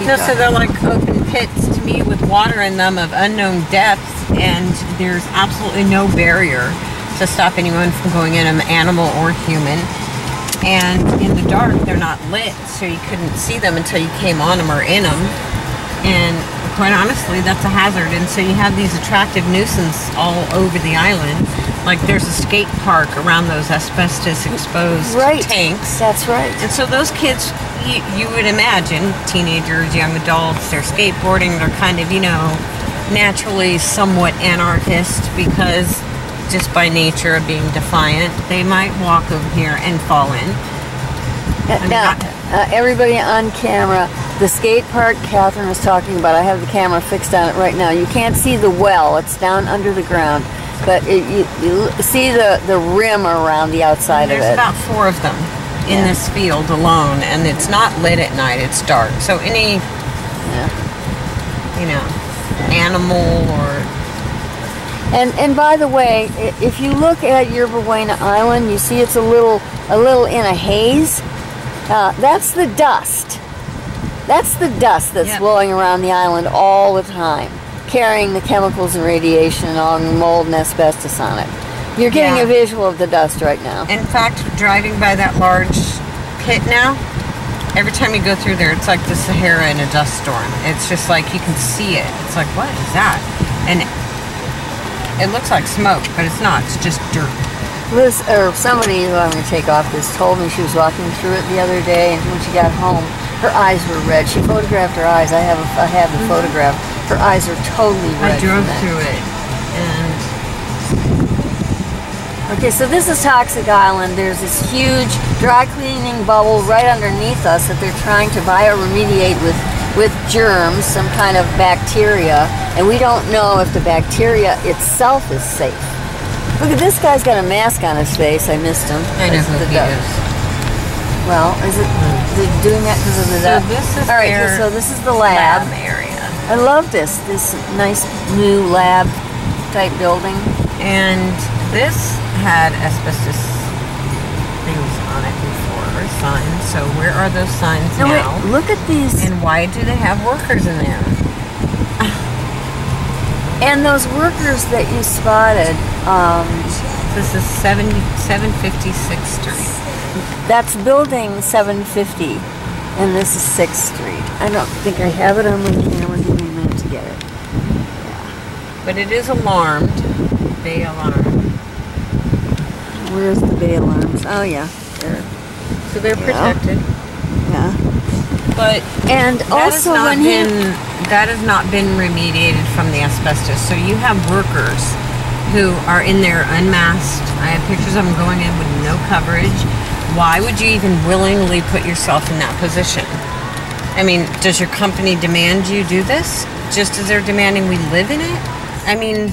No, so they're like open pits to me with water in them of unknown depths, and there's absolutely no barrier to stop anyone from going in them, animal or human. And in the dark, they're not lit, so you couldn't see them until you came on them or in them. And quite honestly, that's a hazard. And so you have these attractive nuisance all over the island. Like there's a skate park around those asbestos exposed tanks. That's right. And so those kids, you would imagine, teenagers, young adults, they're skateboarding, they're kind of, you know, naturally somewhat anarchist because just by nature of being defiant, they might walk over here and fall in. Now, everybody on camera, the skate park Catherine was talking about, I have the camera fixed on it right now. You can't see the well, it's down under the ground, but you see the rim around the outside of it. There's about 4 of them in this field alone, and it's not lit at night, it's dark. So any, you know, animal or... And by the way, if you look at Yerba Buena Island, you see it's a little in a haze. That's the dust. That's the dust that's blowing around the island all the time, carrying the chemicals and radiation and all the mold and asbestos on it. You're getting a visual of the dust right now. In fact, driving by that large pit now, every time you go through there, it's like the Sahara in a dust storm. It's just like you can see it. It's like, what is that? And it looks like smoke, but it's not. It's just dirt. Liz, or somebody who I'm going to take off this, told me she was walking through it the other day, and when she got home, her eyes were red. She photographed her eyes. I have the photograph. Her eyes are totally red. I drove through it, and okay, so this is Toxic Island. There's this huge dry cleaning bubble right underneath us that they're trying to bioremediate with germs, some kind of bacteria, and we don't know if the bacteria itself is safe. Look at this guy's got a mask on his face. I missed him. I know who he is. Well, is it doing that because of the dust? So this is all right. So this is the lab area. I love this nice new lab type building. And this had asbestos things on it before, signs. So where are those signs now? Wait, look at these. And why do they have workers in there? And those workers that you spotted. This is 756th Street. That's building 750, and this is 6th Street. I don't think I have it on my camera. Give me a minute to get it. Yeah. But it is alarmed. Bay alarm. Where's the bay alarms? Oh yeah, there. So they're protected. Yeah. But and also that has not been remediated from the asbestos. So you have workers who are in there unmasked. I have pictures of them going in with no coverage. Why would you even willingly put yourself in that position? I mean, does your company demand you do this? Just as they're demanding we live in it? I mean,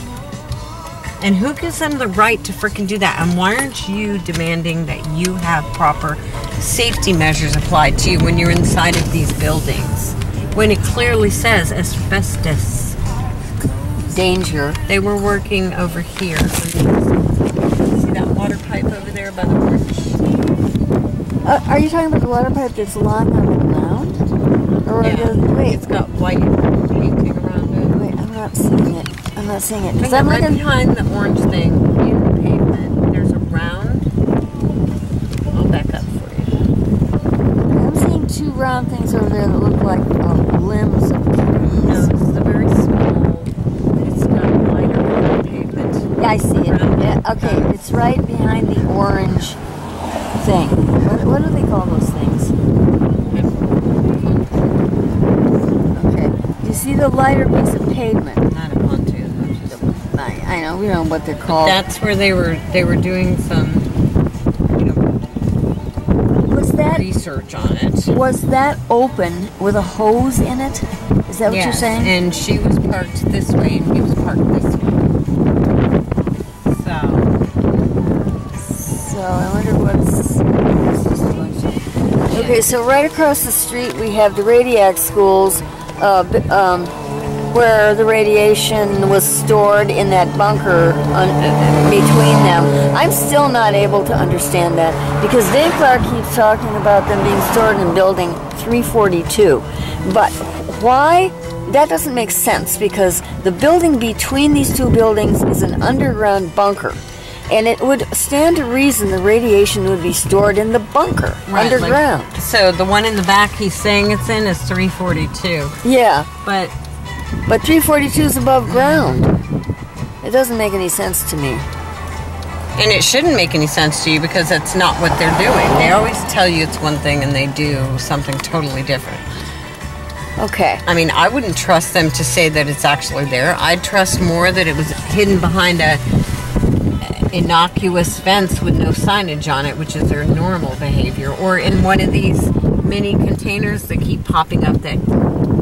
and who gives them the right to freaking do that? And why aren't you demanding that you have proper safety measures applied to you when you're inside of these buildings? When it clearly says asbestos. Danger. They were working over here. See that water pipe over there by the orange? Are you talking about the water pipe that's lying on the ground? Or wait, it's got white painting around it. Wait, I'm not seeing it. I'm not seeing it. Because I'm right behind the orange thing in the pavement. There's a round. I'll back up for you. I'm seeing 2 round things over there that look like limbs of trees. No, this is a very small. It's got lighter on the pavement. Yeah, I see it. Yeah, okay, it's right behind the orange thing. What do they call those things? Okay. You see the lighter piece of pavement? Not a pontoon. I know, we don't know what they're called. That's where they were doing some, research on it. Was that open with a hose in it? Is that what you're saying? And she was parked this way and he was parked this way. So I wonder what's... Okay, so right across the street we have the Radiac Schools where the radiation was stored in that bunker between them. I'm still not able to understand that because Dave Clark keeps talking about them being stored in building 342. But why? That doesn't make sense because the building between these two buildings is an underground bunker. And it would stand to reason the radiation would be stored in the bunker, underground. Like, so the one in the back he's saying it's in is 342. Yeah. But 342 is above ground. It doesn't make any sense to me. And it shouldn't make any sense to you because that's not what they're doing. They always tell you it's one thing and they do something totally different. Okay. I mean, I wouldn't trust them to say that it's actually there. I'd trust more that it was hidden behind a innocuous fence with no signage on it, which is their normal behavior, or in one of these mini containers that keep popping up that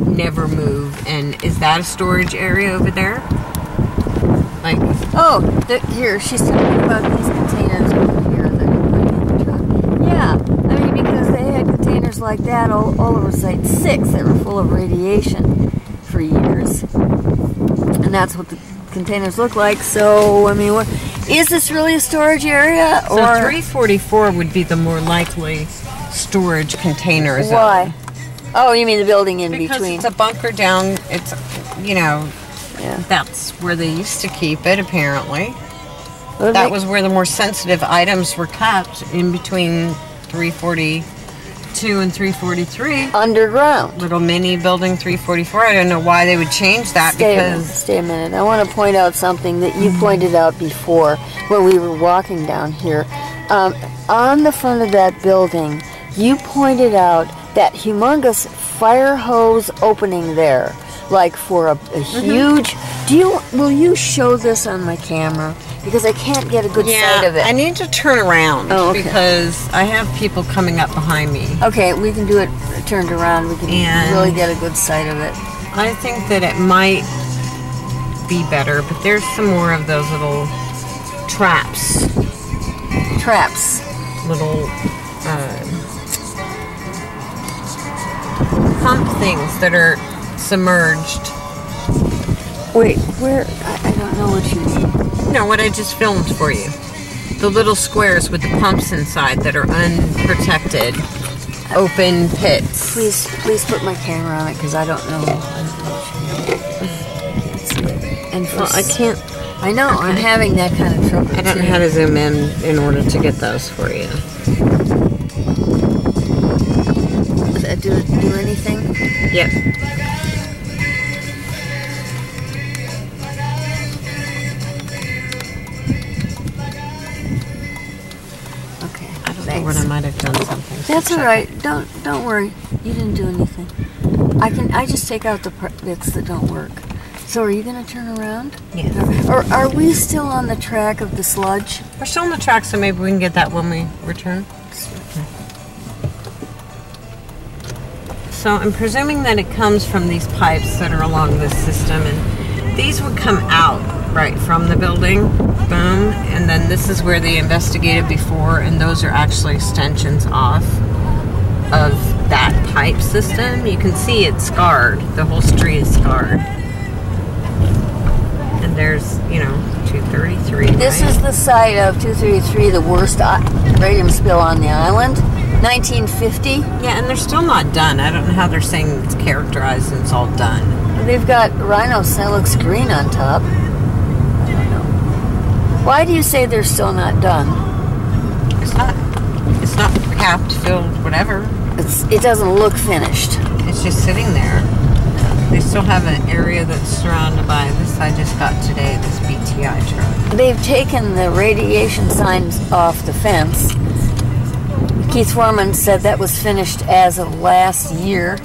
never move. And is that a storage area over there? Like, oh, here she's talking about these containers over here that are going in the truck. Yeah, I mean because they had containers like that all over Site 6 that were full of radiation for years, and that's what the containers look like. So I mean, what is this really a storage area? So 344 would be the more likely storage container zone. Why? Oh, you mean the building in because between? It's a bunker down. It's, you know, yeah. That's where they used to keep it. Apparently, that was where the more sensitive items were kept, in between 342 and 343. Underground. Little mini building 344. I don't know why they would change that. Stay a minute. I want to point out something that you pointed out before when we were walking down here. On the front of that building, you pointed out that humongous fire hose opening there, like for a huge. Will you show this on my camera? Because I can't get a good sight of it. I need to turn around because I have people coming up behind me. Okay, we can do it turned around. We can really get a good sight of it. I think that it might be better, but there's some more of those little traps. Little pump things that are submerged. Wait, where? I don't know what you mean. No, what I just filmed for you. The little squares with the pumps inside that are unprotected, open pits. Please put my camera on it because I don't know. And I can't. I know, okay. I'm having that kind of trouble. I don't know how to zoom in order to get those for you. Does that do anything? Yep. Okay. I don't know where I might have done something. That's all right. Don't worry. You didn't do anything. I just take out the bits that don't work. So are you going to turn around? Yeah. Or are we still on the track of the sludge? We're still on the track, so maybe we can get that when we return. Okay. So I'm presuming that it comes from these pipes that are along this system, and these would come out right from the building, boom, and then this is where they investigated before, and those are actually extensions off of that pipe system. You can see it's scarred. The whole street is scarred. And there's, 233. This is the site of 233, the worst radium spill on the island. 1950. Yeah, and they're still not done. I don't know how they're saying it's characterized and it's all done. They've got rhinos that looks green on top. I don't know. Why do you say they're still not done? It's not capped, filled, whatever. It doesn't look finished. It's just sitting there. They still have an area that's surrounded by this I just got today, this BTI truck. They've taken the radiation signs off the fence. Keith Foreman said that was finished as of last year,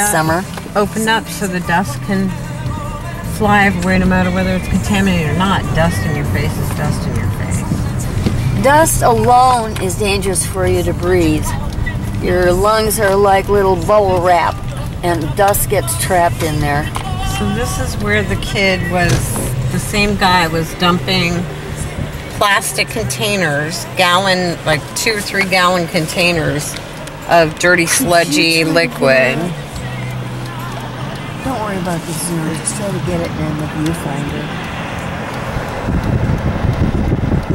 summer. Opened up so the dust can fly everywhere no matter whether it's contaminated or not. Dust in your face is dust in your face. Dust alone is dangerous for you to breathe. Your lungs are like little bubble wrap, and dust gets trapped in there. So this is where the the same guy was dumping plastic containers, like 2 or 3 gallon containers of dirty, sludgy liquid. Don't worry about the zoom. Just try to get it in the viewfinder.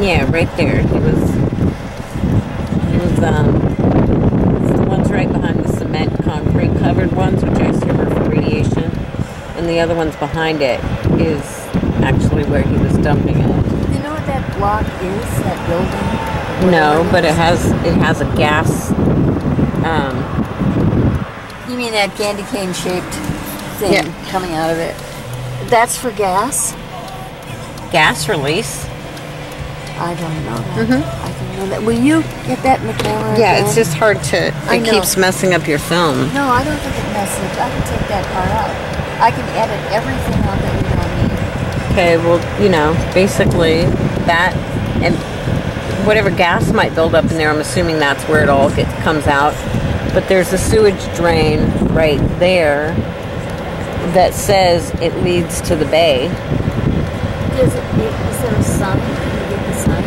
Yeah, right there. He was the ones right behind the cement concrete covered ones, which I assume are for radiation. And the other ones behind it is actually where he was dumping it. Do you know what that block is, that building? No, but it has a gas. You mean that candy cane shaped thing coming out of it? That's for gas? Gas release. I don't know that. I don't know that. Will you get that in the camera? Yeah, again? it's just hard to. It keeps messing up your film. No, I don't think it messes. I can take that part out. I can edit everything out that we don't need. Okay, well, you know, basically that and whatever gas might build up in there, I'm assuming that's where it all comes out. But there's a sewage drain right there that says it leads to the bay. Is there a sun? Can you get the sun?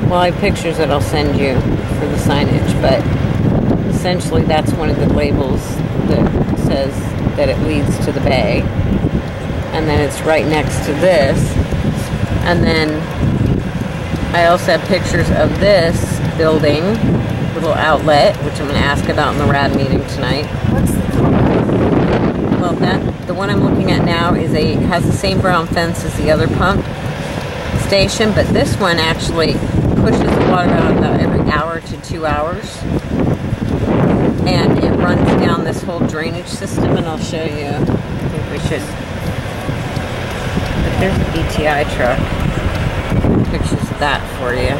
Well, I have pictures that I'll send you for the signage, but essentially that's one of the labels that says that it leads to the bay. And then it's right next to this. And then I also have pictures of this building, little outlet, which I'm going to ask about in the RAD meeting tonight. What's the color? Well, the one I'm looking at now has the same brown fence as the other pump station, but this one actually pushes the water out about every hour to 2 hours. And it runs down this whole drainage system, and I'll show you. I think we should. But there's a BTI truck. Pictures of that for you.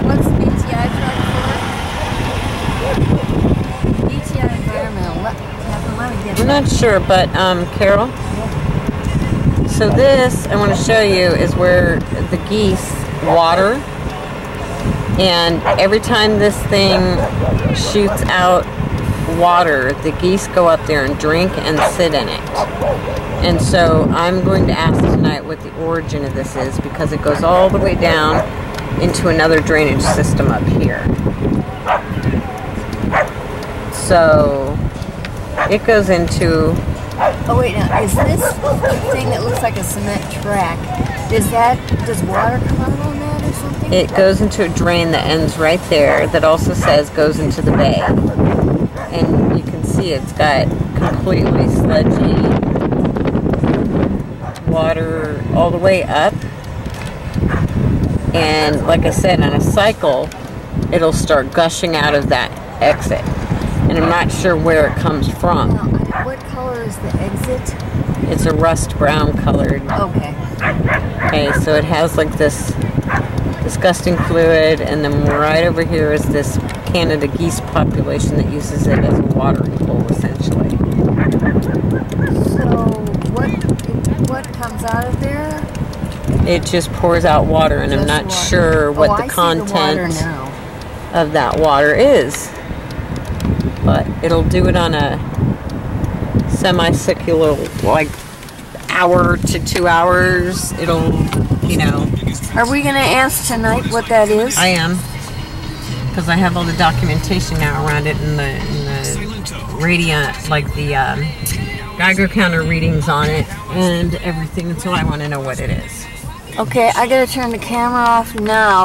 What's the BTI truck for? BTI Environmental. Let me get I'm not sure, but Carol. So this I want to show you is where the geese water, and every time this thing shoots out water, the geese go up there and drink and sit in it. And so I'm going to ask tonight what the origin of this is, because it goes all the way down into another drainage system up here. So it goes into... Oh wait, now is this thing that looks like a cement track? Does water come out on that or something? It goes into a drain that ends right there that also says goes into the bay. And you can see it's got completely sludgy water all the way up. And like I said, on a cycle, it'll start gushing out of that exit. And I'm not sure where it comes from. Now, what color is the exit? It's a rust brown colored. Okay. Okay, so it has like this disgusting fluid, and then right over here is this Canada geese population that uses it as a watering hole, essentially. So what comes out of there? It just pours out water, and I'm not sure what the content of that water is. But it'll do it on a semicircular, like hour to 2 hours. It'll, you know. Are we going to ask tonight what that is? I am, because I have all the documentation now around it, and the radiant, like the Geiger counter readings on it and everything. So I want to know what it is. Okay, I got to turn the camera off now.